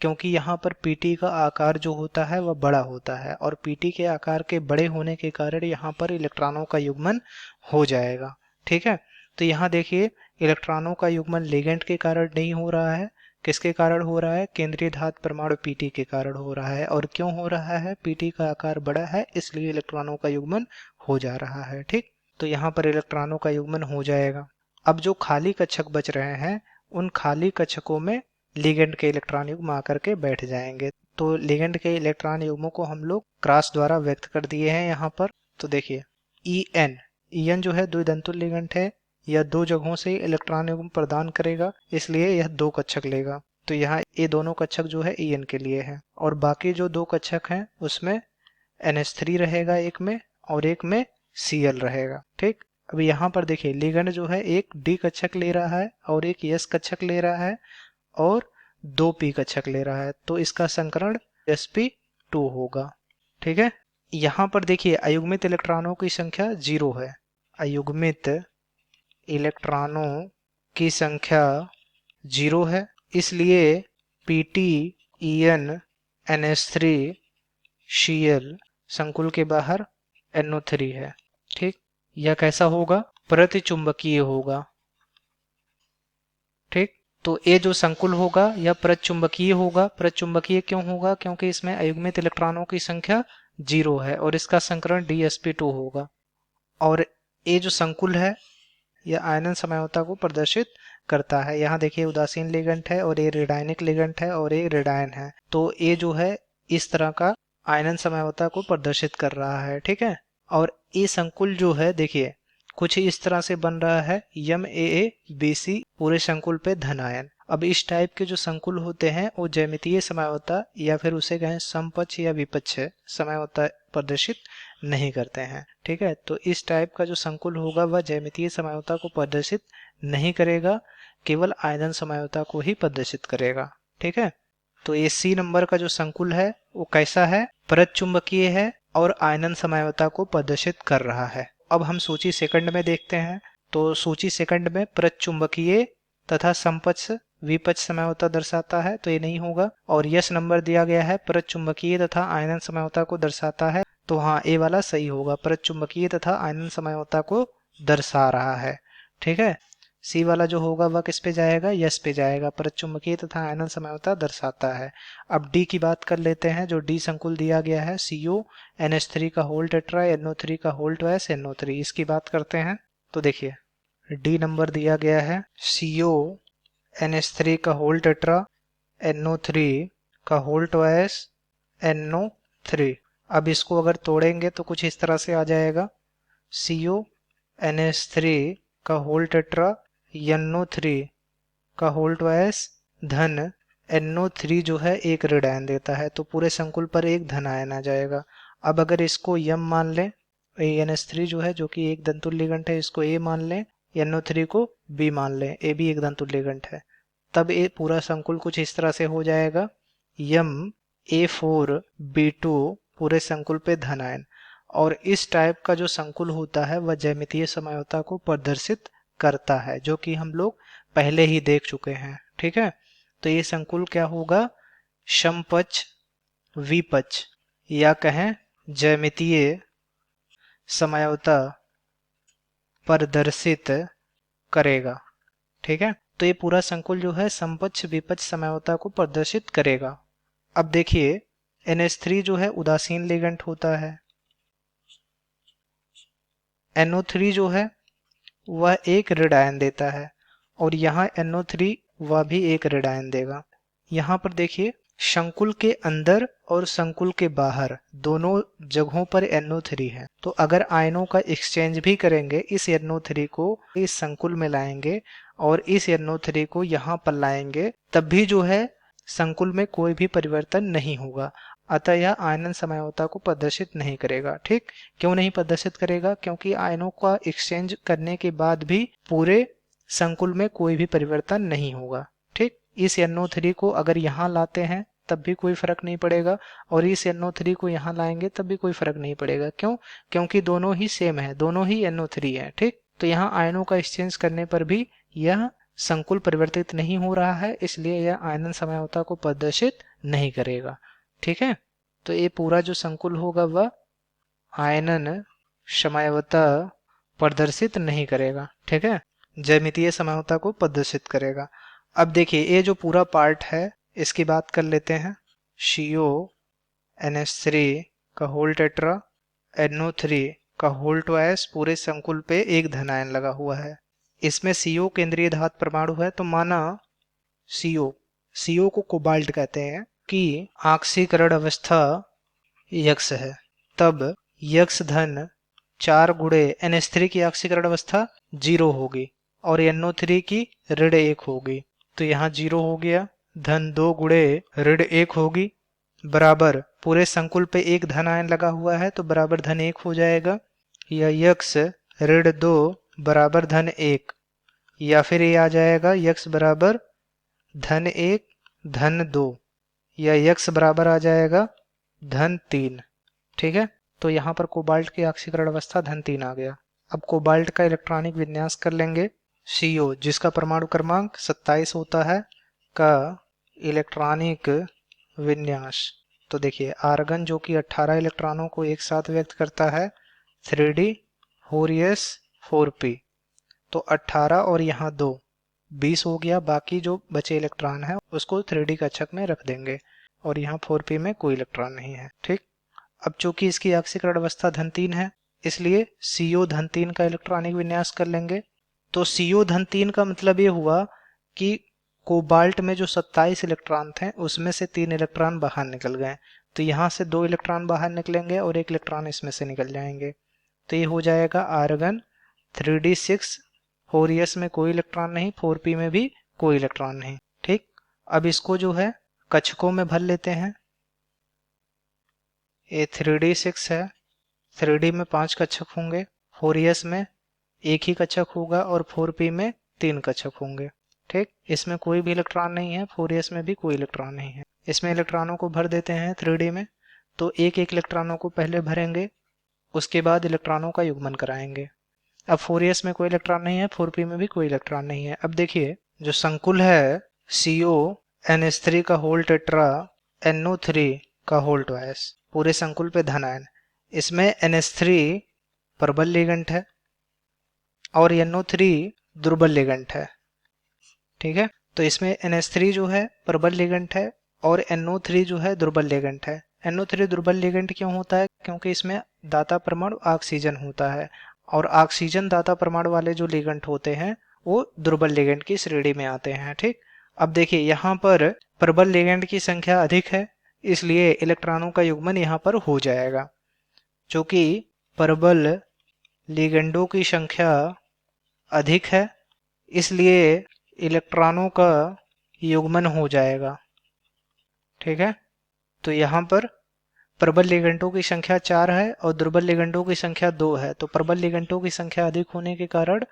क्योंकि यहाँ पर Pt का आकार जो होता है वह बड़ा होता है और Pt के आकार के बड़े होने के कारण यहाँ पर इलेक्ट्रॉनों का युग्मन हो जाएगा। ठीक है, तो यहाँ देखिए इलेक्ट्रॉनों का युग्मन लिगेंड के कारण नहीं हो रहा है। किसके कारण हो रहा है? केंद्रीय धातु परमाणु Pt के कारण हो रहा है। और क्यों हो रहा है? Pt का आकार बड़ा है इसलिए इलेक्ट्रॉनों का युग्मन हो जा रहा है। ठीक, तो यहाँ पर इलेक्ट्रॉनों का युग्मन हो जाएगा। अब जो खाली कक्षक बच रहे हैं उन खाली कक्षकों में लिगेंड के इलेक्ट्रॉन युग्म आकर के बैठ जाएंगे। तो लिगेंड के इलेक्ट्रॉन युग्मों को हम लोग क्रॉस द्वारा व्यक्त कर दिए हैं यहाँ पर। तो देखिए En जो है द्विदंतुल लिगेंड है, यह 2 जगहों से इलेक्ट्रॉन युग्म प्रदान करेगा इसलिए यह 2 कक्षक लेगा। तो यहाँ ये दोनों कक्षक जो है En के लिए है और बाकी जो 2 कक्षक हैं उसमें NH3 रहेगा एक में और एक में Cl रहेगा। ठीक, अब यहाँ पर देखिए लिगेंड जो है एक D कक्षक ले रहा है और एक S कक्षक ले रहा है और 2 p कक्षक ले रहा है, तो इसका संकरण sp2 होगा। ठीक है, यहाँ पर देखिए अयुग्मित इलेक्ट्रॉनों की संख्या 0 है। अयुग्मित इलेक्ट्रॉनों की संख्या 0 है इसलिए Pt En NH3 Cl संकुल के बाहर NO3 है। ठीक, यह कैसा होगा? प्रतिचुंबकीय होगा। ठीक, तो ये जो संकुल होगा यह प्रतिचुंबकीय होगा। प्रतिचुंबकीय क्यों होगा? क्योंकि इसमें अयुग्मित इलेक्ट्रॉनों की संख्या 0 है और इसका संकरण DsP2 होगा। और ये जो संकुल है यह आयनन समझौता को प्रदर्शित करता है। यहाँ देखिए उदासीन लिगेंड है और ये रेडायनिक लिगेंड है और ये रेडायन है, तो ये जो है इस तरह का आयनन समझौता को प्रदर्शित कर रहा है। ठीक है, और ये संकुल जो है देखिए कुछ इस तरह से बन रहा है MAABC पूरे संकुल पे धन आयन। अब इस टाइप के जो संकुल होते हैं वो ज्यामितीय समझौता या फिर उसे कहें समपक्ष या विपक्ष समझौता प्रदर्शित नहीं करते हैं। ठीक है, तो इस टाइप का जो संकुल होगा वह ज्यामितीय समझौता को प्रदर्शित नहीं करेगा, केवल आयनन समझौता को ही प्रदर्शित करेगा। ठीक है, तो ये सी नंबर का जो संकुल है वो कैसा है, परचुंबकीय है और आयनन समझौता को प्रदर्शित कर रहा है। अब हम सूची सेकंड में देखते हैं। तो सूची सेकंड में प्रचुंबकीय तथा समपक्ष विपक्ष समझौता दर्शाता है, तो ये नहीं होगा। और यस नंबर दिया गया है प्रचुंबकीय तथा आयनन समझौता को दर्शाता है, तो हाँ ए वाला सही होगा, प्रचुंबकीय तथा आयनन समझौता को दर्शा रहा है। ठीक है, सी वाला जो होगा वह किस पे जाएगा, यस पे जाएगा, प्रचुंबकीय तथा आयनन समझौता दर्शाता है। अब डी की बात कर लेते हैं। जो डी संकुल दिया गया है CO NH3 का होल टेट्रा NO3 का होल ट्वाइस NO3, इसकी बात करते हैं। तो देखिए डी नंबर दिया गया है CO NH3 का होल टेट्रा NO3 का होल ट्वाइस NO3। अब इसको अगर तोड़ेंगे तो कुछ इस तरह से आ जाएगा, CO NH3 का होल टेट्रा NO3 का होल ट्वाइस धन NO3 जो है एक ऋण आयन देता है, तो पूरे संकुल पर एक धन आयन आ जाएगा। अब अगर इसको यम मान लें, NH3 जो है जो कि एक धनतुल्य लिगेंड है, इसको ए मान लें, NO3 को बी मान लें, ए भी एक धनतुल्य लिगेंड है, तब ये पूरा संकुल कुछ इस तरह से हो जाएगा, यम A4B2 पूरे संकुल पे धन आयन। और इस टाइप का जो संकुल होता है वह ज्यामितीय समझौता को प्रदर्शित करता है, जो कि हम लोग पहले ही देख चुके हैं। ठीक है, तो ये संकुल क्या होगा, समपक्ष विपक्ष या कहें ज्यामितीय समझौता प्रदर्शित करेगा। ठीक है, तो ये पूरा संकुल जो है समपक्ष विपक्ष समझौता को प्रदर्शित करेगा। अब देखिए NH3 जो है उदासीन लिगेंड होता है, NO3 जो है वह एक ऋण आयन देता है, और यहाँ NO3 वह भी एक ऋण आयन देगा। यहाँ पर देखिए संकुल के अंदर और संकुल के बाहर दोनों जगहों पर NO3 है, तो अगर आयनों का एक्सचेंज भी करेंगे, इस NO3 को इस संकुल में लाएंगे और इस NO3 को यहाँ पर लाएंगे, तब भी जो है संकुल में कोई भी परिवर्तन नहीं होगा, अतः यह आयनन समझौता को प्रदर्शित नहीं करेगा। ठीक, क्यों नहीं प्रदर्शित करेगा, क्योंकि आयनों का एक्सचेंज करने के बाद भी पूरे संकुल में कोई भी परिवर्तन नहीं होगा। ठीक, इस NO3 को अगर यहाँ लाते हैं तब भी कोई फर्क नहीं पड़ेगा, और इस NO3 को यहाँ लाएंगे तब भी कोई फर्क नहीं पड़ेगा। क्यों, क्योंकि दोनों ही सेम है, दोनों ही NO3 है। ठीक, तो यहाँ आयनों का एक्सचेंज करने पर भी यह संकुल परिवर्तित नहीं हो रहा है, इसलिए यह आयनन समझौता को प्रदर्शित नहीं करेगा। ठीक है, तो ये पूरा जो संकुल होगा वह आयनन समझौता प्रदर्शित नहीं करेगा। ठीक है, ज्यामितीय समझौता को प्रदर्शित करेगा। अब देखिए ये जो पूरा पार्ट है इसकी बात कर लेते हैं। CO NH3 का होल टेट्रा NO3 का होल ट्वाइस पूरे संकुल पे एक धन आयन लगा हुआ है। इसमें CO केंद्रीय धातु परमाणु है, तो माना CO को कोबाल्ट कहते हैं कि ऑक्सीकरण अवस्था यक्स है, तब यक्स धन 4 गुणे NH3 की ऑक्सीकरण अवस्था 0 होगी और NO3 की ऋण 1 होगी, तो यहाँ 0 हो गया, धन 2 गुणे ऋण 1 होगी, बराबर पूरे संकुल पे एक धन आयन लगा हुआ है तो बराबर धन 1 हो जाएगा, या यक्स ऋण 2 बराबर धन 1, या फिर ये आ जाएगा यक्स बराबर धन 1 धन 2, या यक्स बराबर आ जाएगा धन 3। ठीक है, तो यहाँ पर कोबाल्ट की ऑक्सीकरण अवस्था धन 3 आ गया। अब कोबाल्ट का इलेक्ट्रॉनिक विन्यास कर लेंगे। CO जिसका परमाणु क्रमांक 27 होता है का इलेक्ट्रॉनिक विन्यास, तो देखिए आर्गन जो कि 18 इलेक्ट्रॉनों को एक साथ व्यक्त करता है 3D 4s 4p, तो 18 और यहाँ 2 20 हो गया, बाकी जो बचे इलेक्ट्रॉन है उसको 3D कक्षक में रख देंगे और यहाँ 4p में कोई इलेक्ट्रॉन नहीं है। ठीक, अब चूंकि इसकी ऑक्सीकरण अवस्था धन 3 है इसलिए CO धन 3 का इलेक्ट्रॉनिक विन्यास कर लेंगे। तो CO धन 3 का मतलब ये हुआ कि कोबाल्ट में जो 27 इलेक्ट्रॉन थे उसमें से 3 इलेक्ट्रॉन बाहर निकल गए, तो यहाँ से 2 इलेक्ट्रॉन बाहर निकलेंगे और 1 इलेक्ट्रॉन इसमें से निकल जाएंगे, तो ये हो जाएगा आर्गन 3D6 4s में कोई इलेक्ट्रॉन नहीं, 4p में भी कोई इलेक्ट्रॉन नहीं। अब इसको जो है कक्षकों में भर लेते हैं। ये 3D6 है, 3D में 5 कक्षक होंगे, 4S में एक ही कक्षक होगा और 4P में 3 कक्षक होंगे। ठीक, इसमें कोई भी इलेक्ट्रॉन नहीं है, 4S में भी कोई इलेक्ट्रॉन नहीं है। इसमें इलेक्ट्रॉनों को भर देते हैं 3D में, तो एक एक इलेक्ट्रॉनों को पहले भरेंगे, उसके बाद इलेक्ट्रॉनों का युग्मन कराएंगे। अब 4S में कोई इलेक्ट्रॉन नहीं है, 4P में भी कोई इलेक्ट्रॉन नहीं है। अब देखिए जो संकुल है CONH3 का होल टेट्रा NO3 का होल ट्वाइस, पूरे संकुल पे धन आयन, इसमें NH3 प्रबल लिगेंड है और NO3 दुर्बल लिगेंड है। ठीक है, तो इसमें NH3 जो है प्रबल लिगेंड है और NO3 जो है दुर्बल लिगेंड है। NO3 दुर्बल लिगेंड क्यों होता है? क्योंकि इसमें दाता परमाणु ऑक्सीजन होता है और ऑक्सीजन दाता परमाणु वाले जो लिगेंड होते हैं वो दुर्बल लिगेंड की श्रेणी में आते हैं। ठीक, अब देखिए यहाँ पर प्रबल लिगेंड की संख्या अधिक है, इसलिए इलेक्ट्रॉनों का युग्मन यहाँ पर हो जाएगा। चूंकि प्रबल लिगेंडों की संख्या अधिक है, इसलिए इलेक्ट्रॉनों का युग्मन हो जाएगा। ठीक है, तो यहाँ पर प्रबल लिगेंडों की संख्या 4 है और दुर्बल लिगेंडों की संख्या 2 है, तो प्रबल लिगेंडों की संख्या अधिक होने के कारण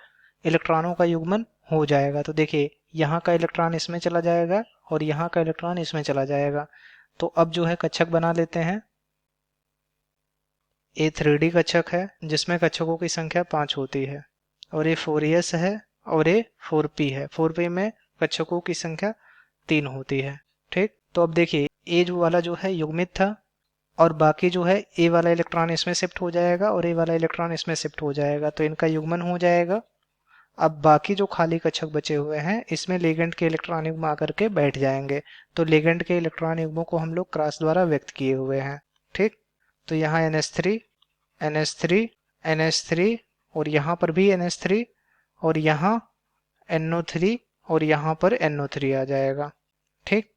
इलेक्ट्रॉनों का युग्मन हो जाएगा। तो देखिए यहाँ का इलेक्ट्रॉन इसमें चला जाएगा और यहाँ का इलेक्ट्रॉन इसमें चला जाएगा। तो अब जो है कक्षक बना लेते हैं। ये 3D कक्षक है जिसमें कक्षकों की संख्या 5 होती है और ये 4S है और ये 4P है। 4P में कक्षकों की संख्या 3 होती है। ठीक, तो अब देखिए ए जो वाला जो है युग्मित था और बाकी जो है ए वाला इलेक्ट्रॉन इसमें शिफ्ट हो जाएगा और ए वाला इलेक्ट्रॉन इसमें शिफ्ट हो जाएगा, तो इनका युग्मन हो जाएगा। अब बाकी जो खाली कक्षक बचे हुए हैं इसमें लिगेंड के इलेक्ट्रॉन युग्म आकर के बैठ जाएंगे, तो लिगेंड के इलेक्ट्रॉन युग्मों को हम लोग क्रॉस द्वारा व्यक्त किए हुए हैं। ठीक, तो यहाँ NH3 NH3 NH3 और यहाँ पर भी NH3 और यहाँ NO3 और यहाँ पर NO3 आ जाएगा। ठीक,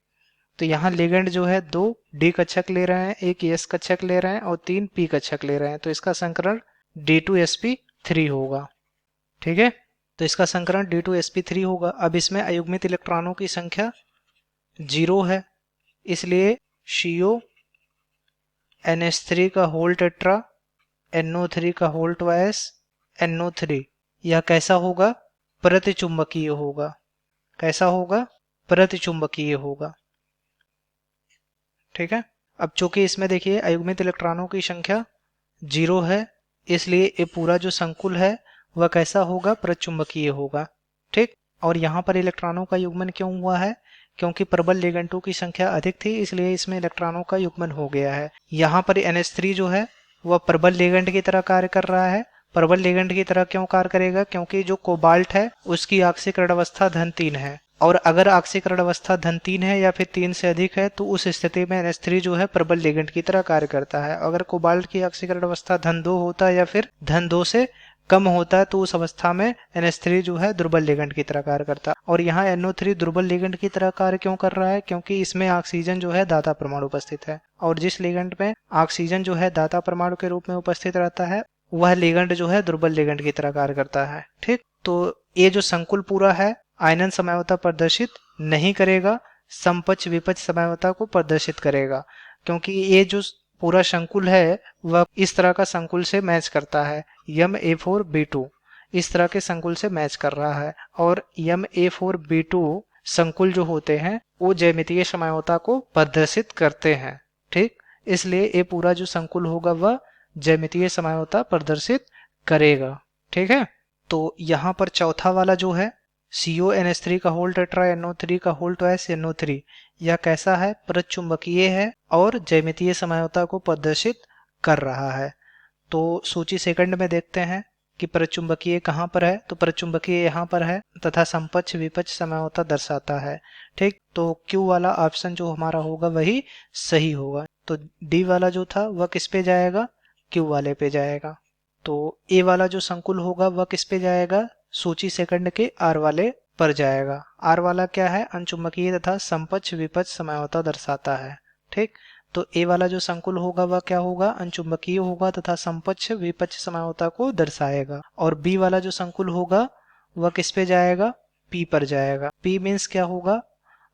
तो यहाँ लिगेंड जो है 2 D कक्षक ले रहे हैं, 1 S कक्षक ले रहे हैं और 3 P कक्षक ले रहे हैं, तो इसका संकरण D2sp3 होगा। ठीक है, तो इसका संकरण D2sp3 होगा। अब इसमें अयुग्मित इलेक्ट्रॉनों की संख्या 0 है, इसलिए CONH3 का होल टेट्रा NO3 का होल ट्वाइस NO3 यह कैसा होगा? प्रतिचुंबकीय होगा। कैसा होगा? प्रतिचुंबकीय होगा। ठीक है, अब चूंकि इसमें देखिए अयुग्मित इलेक्ट्रॉनों की संख्या 0 है, इसलिए ये पूरा जो संकुल है वह कैसा होगा? प्रतिचुंबकीय होगा। ठीक, और यहाँ पर इलेक्ट्रॉनों का युग्मन क्यों हुआ है? क्योंकि प्रबल लिगेंडों की संख्या अधिक थी, इसलिए इसमें इलेक्ट्रॉनों का युग्मन हो गया है। यहाँ पर NH3 जो है वह प्रबल लिगेंड की तरह कार्य कर रहा है। प्रबल लिगेंड की तरह क्यों कार्य करेगा? क्योंकि जो कोबाल्ट है उसकी ऑक्सीकरण अवस्था धन 3 है और अगर ऑक्सीकरण अवस्था धन 3 है या फिर 3 से अधिक है तो उस स्थिति में NH3 जो है प्रबल लिगेंड की तरह कार्य करता है। अगर कोबाल्ट की ऑक्सीकरण अवस्था धन 2 होता है या फिर धन 2 से कम होता है तो उस अवस्था में NH3 जो है दुर्बल लिगेंड की तरह कार्य करता है। और यहाँ NO3 दुर्बल लिगेंड की तरह कार्य क्यों कर रहा है? क्योंकि इसमें ऑक्सीजन जो है दाता परमाणु उपस्थित है और जिस लिगेंड में ऑक्सीजन जो है दाता परमाणु के रूप में उपस्थित रहता है वह लिगेंड जो है दुर्बल लिगेंड की तरह कार्य करता है। ठीक, तो ये जो संकुल पूरा है आयनन समझौता प्रदर्शित नहीं करेगा, समपक्ष विपक्ष समझौता को प्रदर्शित करेगा, क्योंकि ये जो पूरा संकुल है वह इस तरह का संकुल से मैच करता है। MA4B2 इस तरह के संकुल से मैच कर रहा है और MA4B2 संकुल जो होते हैं वो ज्यामितीय समझौता को प्रदर्शित करते हैं। ठीक, इसलिए ये पूरा जो संकुल होगा वह ज्यामितीय समझौता प्रदर्शित करेगा। ठीक है, तो यहाँ पर चौथा वाला जो है CONH3 का होल टेट्रा NO3 का होल ट्वाइस NO3 यह कैसा है? प्रतिचुंबकीय है और ज्यामितीय समझौता को प्रदर्शित कर रहा है। तो सूची सेकंड में देखते हैं कि प्रतिचुंबकीय कहाँ पर है, तो प्रतिचुंबकीय यहाँ पर है तथा समपक्ष विपक्ष समझौता दर्शाता है। ठीक, तो Q वाला ऑप्शन जो हमारा होगा वही सही होगा। तो D वाला जो था वह किस पे जाएगा? Q वाले पे जाएगा। तो A वाला जो संकुल होगा वह किस पे जाएगा? सूची सेकंड के R वाले पर जाएगा। R वाला क्या है? अनचुंबकीय तथा समपक्ष विपक्ष समझौता दर्शाता है। ठीक, तो A वाला जो संकुल होगा वह क्या होगा? अनचुंबकीय होगा तथा समपक्ष विपक्ष समझौता को दर्शाएगा। और B वाला जो संकुल होगा वह किस पे जाएगा? P पर जाएगा। P मीन्स क्या होगा?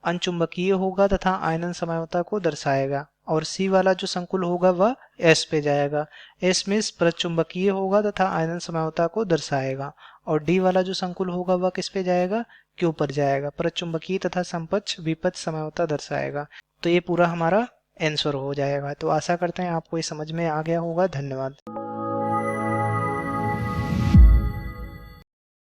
अनचुंबकीय होगा तथा आयनन समझौता को दर्शाएगा। और सी वाला जो संकुल होगा वह एस पे जाएगा। एस में प्रचुंबकीय होगा तथा आयनन समझौता को दर्शाएगा। और डी वाला जो संकुल होगा वह किस पे जाएगा, क्यू पर जाएगा, प्रचुंबकीय तथा समपक्ष विपक्ष समझौता दर्शाएगा। तो ये पूरा हमारा आंसर हो जाएगा। तो आशा करते हैं आपको ये समझ में आ गया होगा। धन्यवाद।